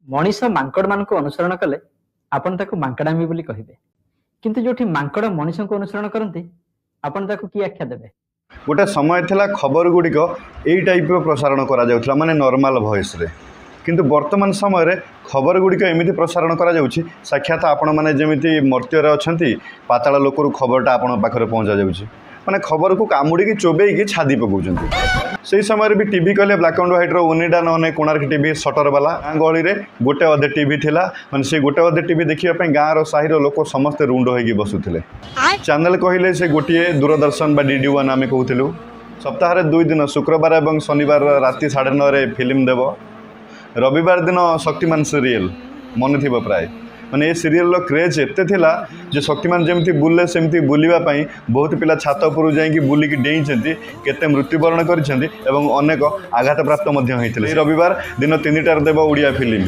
ମଣିଷ ମାଙ୍କଡ ମାନଙ୍କୁ ଅନୁସରଣ କଲେ ଆପଣ ତାକୁ ମାଙ୍କଡାମି ବୋଲି କହିବେ, କିନ୍ତୁ ଯୋଉଠି ମାଙ୍କଡ ମଣିଷଙ୍କୁ ଅନୁସରଣ କରନ୍ତି ଆପଣ ତାକୁ କି ଆଖ୍ୟା ଦେବେ? गोटे समय थिला खबर गुड़िक यही टाइप प्रसारण करा जाउथला माने नॉर्मल वॉइस रे, किंतु वर्तमान समय रे खबर गुड़िक एमिति प्रसारण करा जाउछि साक्षात आपण माने जेमिति मर्त्य रे अछंती पाताल लोकरु खबरटा आपण पाखरे पहुंचा जाउछि माने खबर को कामुड़ी चोबेई छादी पकाउछंती। से समय भी टीवी कहले ब्लैक एंड व्हाइट रो ओनिडा नने कोणार्क टीवी शटर वाला गाँ गहली रे गोटे अधे टीवी थिला माने से गोटे अधे टीवी देखिया पई गाँ रो साही रो लोक समस्त रुंड होइकी बसुथिले। चैनल कहले से गोटे दूरदर्शन बा DD1 आमे कहूथिलु। सप्ताह रे 2 दिन शुक्रवार एवं शनिवार राति 9:30 रे फिल्म देव, रविवार दिन शक्तिमान सीरियल मन थिबो प्राय माने ये सीरियल क्रेज एते थिला जे शक्तिमान जेमती बुले सेमती बुलिबा पई बहुत पिला छात उपर जाइकी बुलिकी डेइछंती, केते मृत्युवरण करिसेंती एवं अनेक आघात प्राप्त मध्य होइथिले। रविवार दिन 3टार देव ओडिया फिल्म।